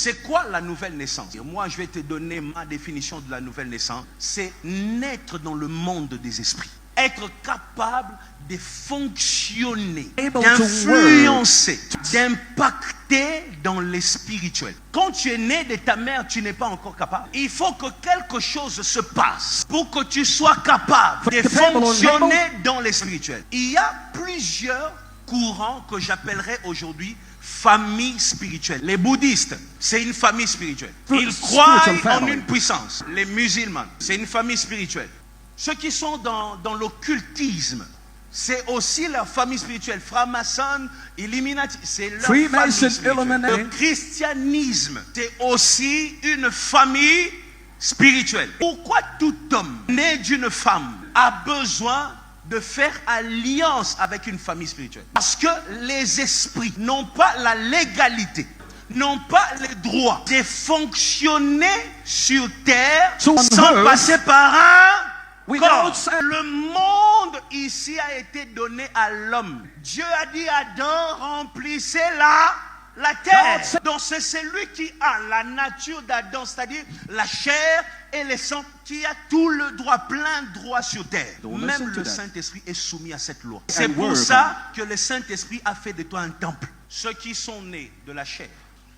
C'est quoi la nouvelle naissance? Et moi, je vais te donner ma définition de la nouvelle naissance. C'est naître dans le monde des esprits. Être capable de fonctionner, d'influencer, d'impacter dans les spirituels. Quand tu es né de ta mère, tu n'es pas encore capable. Il faut que quelque chose se passe pour que tu sois capable de fonctionner dans les spirituels. Il y a plusieurs courants que j'appellerais aujourd'hui famille spirituelle. Les bouddhistes, c'est une famille spirituelle. Ils croient en une puissance. Les musulmans, c'est une famille spirituelle. Ceux qui sont dans l'occultisme, c'est aussi leur famille spirituelle. Franc-maçon, Illuminati, c'est leur famille spirituelle. Le christianisme, c'est aussi une famille spirituelle. Pourquoi tout homme né d'une femme a besoin de faire alliance avec une famille spirituelle? Parce que les esprits n'ont pas la légalité, n'ont pas le droit de fonctionner sur terre sans passer par un corps. Le monde ici a été donné à l'homme. Dieu a dit à Adam, remplissez la terre. Donc c'est celui qui a la nature d'Adam, c'est-à-dire la chair et le sang, qui a tout le droit, plein droit sur terre. Même le Saint-Esprit est soumis à cette loi. C'est pour ça que le Saint-Esprit a fait de toi un temple. Ceux qui sont nés de la chair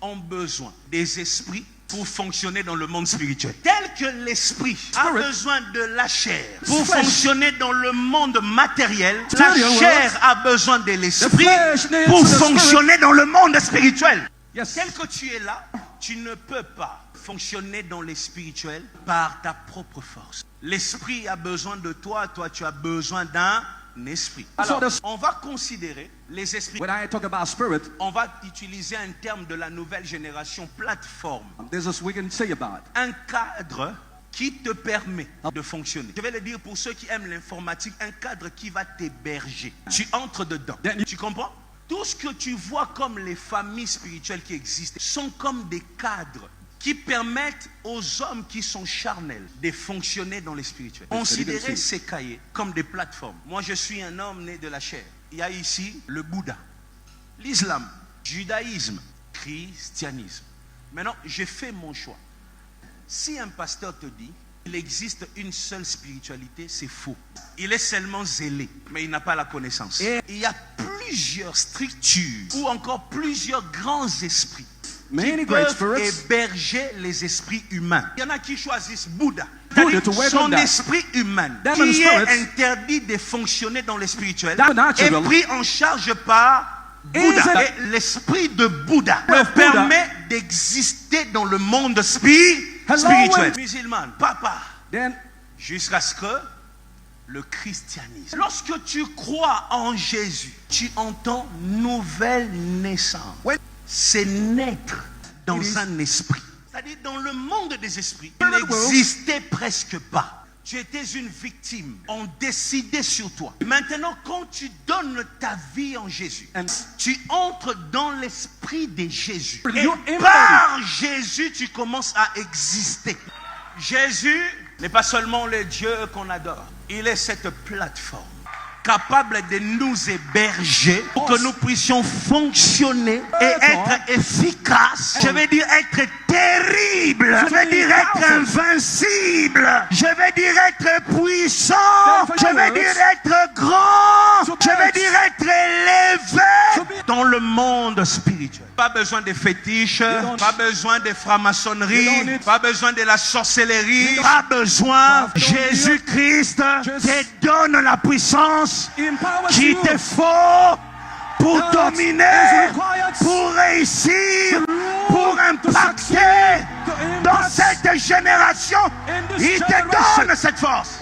ont besoin des esprits pour fonctionner dans le monde spirituel. Tel que l'esprit a besoin de la chair pour fonctionner dans le monde matériel, la chair a besoin de l'esprit pour fonctionner dans le monde spirituel. Tel que tu es là, tu ne peux pas fonctionner dans les spirituels par ta propre force. L'esprit a besoin de toi, toi tu as besoin d'un esprit. Alors, on va considérer les esprits. When I talk about spirit, on va utiliser un terme de la nouvelle génération, plateforme. this is what we can say about it. Un cadre qui te permet de fonctionner. Je vais le dire pour ceux qui aiment l'informatique, un cadre qui va t'héberger. Tu entres dedans. Tu comprends? Tout ce que tu vois comme les familles spirituelles qui existent sont comme des cadres qui permettent aux hommes qui sont charnels de fonctionner dans les spirituels. Considérez ces cahiers comme des plateformes. Moi, je suis un homme né de la chair. Il y a ici le Bouddha, l'islam, judaïsme, christianisme. Maintenant, j'ai fait mon choix. Si un pasteur te dit qu'il existe une seule spiritualité, c'est faux. Il est seulement zélé, mais il n'a pas la connaissance. Et il y a plusieurs structures ou encore plusieurs grands esprits qui peuvent héberger les esprits humains. Il y en a qui choisissent Bouddha. Son esprit humain qui est interdit de fonctionner dans le spirituel est pris en charge par Bouddha. Et l'esprit de Bouddha leur permet d'exister dans le monde spirituel. Musulman, papa, jusqu'à ce que le christianisme. Lorsque tu crois en Jésus, tu entends nouvelle naissance. C'est naître dans un esprit. C'est-à-dire dans le monde des esprits, il n'existait presque pas. Tu étais une victime. On décidait sur toi. Maintenant, quand tu donnes ta vie en Jésus, tu entres dans l'esprit de Jésus. Et par Jésus, tu commences à exister. Jésus n'est pas seulement le Dieu qu'on adore. Il est cette plateforme capable de nous héberger pour que nous puissions fonctionner et être efficaces. Je vais dire être terrible. Je vais dire être invincible. Je vais dire être puissant. Je vais dire être grand. Je vais dire être élevé dans le monde spirituel. Pas besoin de fétiches, pas besoin de franc-maçonnerie, pas besoin de la sorcellerie, pas besoin. Jésus-Christ te donne la puissance qu'il te faut pour dominer, pour réussir, pour impacter dans cette génération. Il te donne cette force.